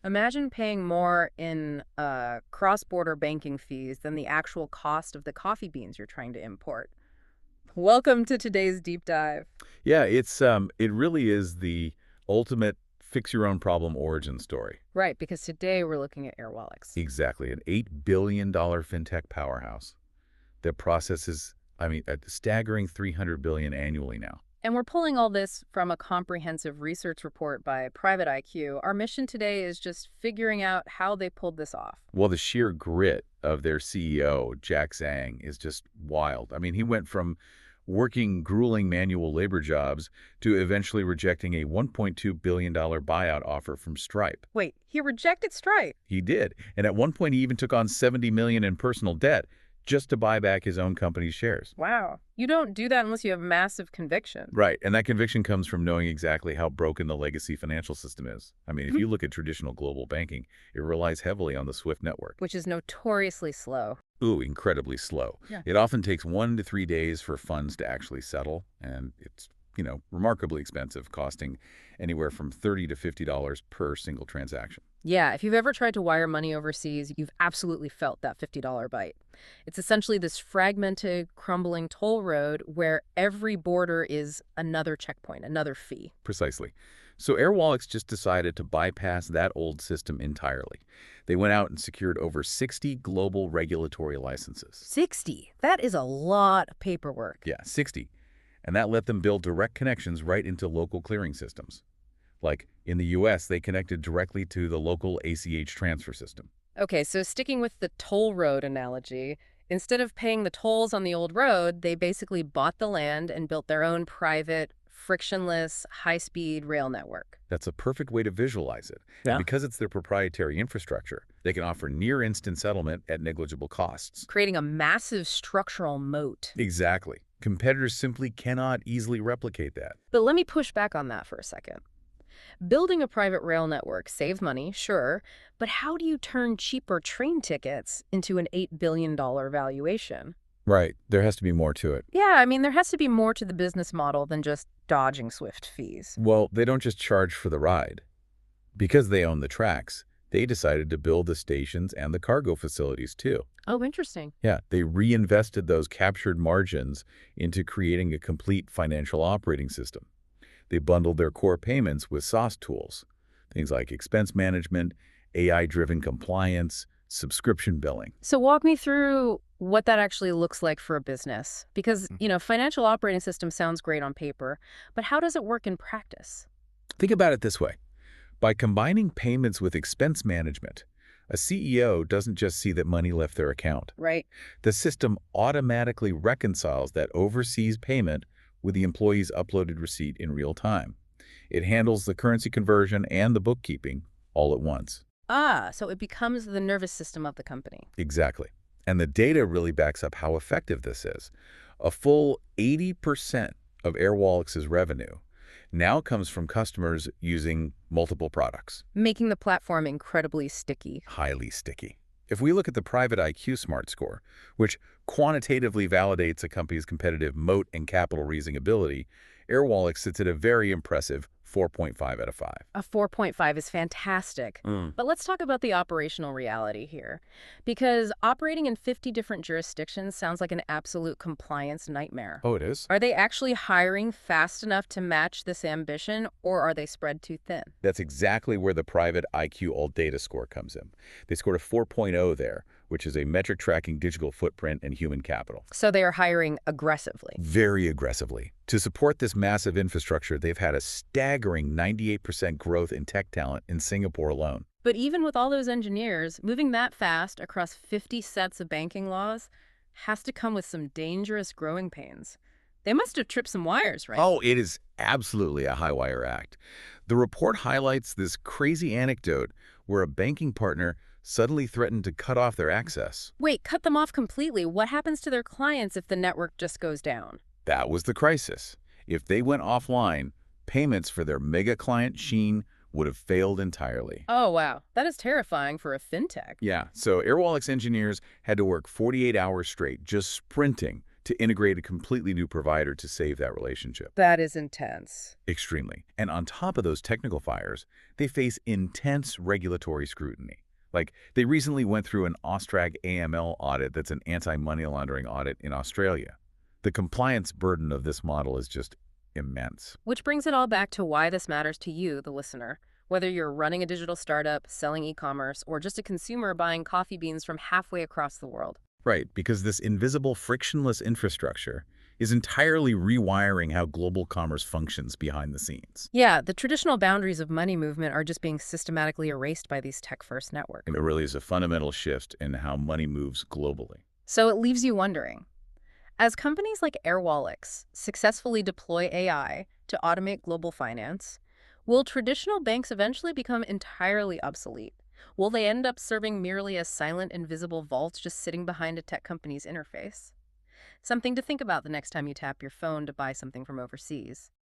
Imagine paying more in cross-border banking fees than the actual cost of the coffee beans you're trying to import. Welcome to today's deep dive. Yeah, it really is the ultimate fix your own problem origin story. Right, because today we're looking at Airwallex. Exactly, an $8 billion fintech powerhouse that processes, a staggering 300 billion annually now. And we're pulling all this from a comprehensive research report by pvtIQ. Our mission today is just figuring out how they pulled this off. Well, the sheer grit of their CEO, Jack Zhang, is just wild. He went from working grueling manual labor jobs to eventually rejecting a $1.2 billion buyout offer from Stripe. Wait, he rejected Stripe. He did. And at one point, he even took on $70 million in personal debt just to buy back his own company's shares. Wow. You don't do that unless you have massive conviction. Right. And that conviction comes from knowing exactly how broken the legacy financial system is. If you look at traditional global banking, it relies heavily on the SWIFT network. Which is notoriously slow. Ooh, incredibly slow. Yeah. It often takes 1 to 3 days for funds to actually settle, and it's, remarkably expensive, costing anywhere from $30 to $50 per single transaction. Yeah, if you've ever tried to wire money overseas, you've absolutely felt that $50 bite. It's essentially this fragmented, crumbling toll road where every border is another checkpoint, another fee. Precisely. So Airwallex just decided to bypass that old system entirely. They went out and secured over 60 global regulatory licenses. 60? That is a lot of paperwork. Yeah, 60. And that let them build direct connections right into local clearing systems. Like in the U.S., they connected directly to the local ACH transfer system. Okay, so sticking with the toll road analogy, instead of paying the tolls on the old road, they basically bought the land and built their own private, frictionless, high-speed rail network. That's a perfect way to visualize it. Yeah. And because it's their proprietary infrastructure, they can offer near-instant settlement at negligible costs. Creating a massive structural moat. Exactly. Competitors simply cannot easily replicate that. But let me push back on that for a second. Building a private rail network saves money, sure, but how do you turn cheaper train tickets into an $8 billion valuation? Right. There has to be more to it. Yeah, there has to be more to the business model than just dodging SWIFT fees. Well, they don't just charge for the ride. Because they own the tracks, they decided to build the stations and the cargo facilities too. Oh, interesting. Yeah, they reinvested those captured margins into creating a complete financial operating system. They bundled their core payments with SaaS tools, things like expense management, AI-driven compliance, subscription billing. So walk me through what that actually looks like for a business. Because, financial operating system sounds great on paper, but how does it work in practice? Think about it this way. By combining payments with expense management, a CEO doesn't just see that money left their account. Right. The system automatically reconciles that overseas payment with the employee's uploaded receipt in real time. It handles the currency conversion and the bookkeeping all at once. Ah, so it becomes the nervous system of the company. Exactly. And the data really backs up how effective this is. A full 80% of Airwallex's revenue now comes from customers using multiple products. Making the platform incredibly sticky. Highly sticky. If we look at the pvtIQ Smart Score, which quantitatively validates a company's competitive moat and capital raising ability, Airwallex sits at a very impressive 4.5 out of 5. A 4.5 is fantastic. But let's talk about the operational reality here. Because operating in 50 different jurisdictions sounds like an absolute compliance nightmare. Oh, it is? Are they actually hiring fast enough to match this ambition, or are they spread too thin? That's exactly where the pvtIQ All Data score comes in. They scored a 4.0 there, which is a metric tracking digital footprint and human capital. So they are hiring aggressively. Very aggressively. To support this massive infrastructure, they've had a staggering 98% growth in tech talent in Singapore alone. But even with all those engineers, moving that fast across 50 sets of banking laws has to come with some dangerous growing pains. They must have tripped some wires, right? Oh, it is absolutely a high-wire act. The report highlights this crazy anecdote where a banking partner suddenly threatened to cut off their access. Wait, cut them off completely. What happens to their clients if the network just goes down? That was the crisis. If they went offline, payments for their mega client Sheen would have failed entirely. Oh, wow. That is terrifying for a fintech. Yeah, so Airwallex engineers had to work 48 hours straight just sprinting to integrate a completely new provider to save that relationship. That is intense. Extremely. And on top of those technical fires, they face intense regulatory scrutiny. Like, they recently went through an Austrag AML audit that's an anti-money laundering audit in Australia. The compliance burden of this model is just immense. Which brings it all back to why this matters to you, the listener. Whether you're running a digital startup, selling e-commerce, or just a consumer buying coffee beans from halfway across the world. Right, because this invisible, frictionless infrastructure is entirely rewiring how global commerce functions behind the scenes. Yeah, the traditional boundaries of money movement are just being systematically erased by these tech-first networks. And it really is a fundamental shift in how money moves globally. So it leaves you wondering, as companies like Airwallex successfully deploy AI to automate global finance, will traditional banks eventually become entirely obsolete? Will they end up serving merely as silent, invisible vaults just sitting behind a tech company's interface? Something to think about the next time you tap your phone to buy something from overseas.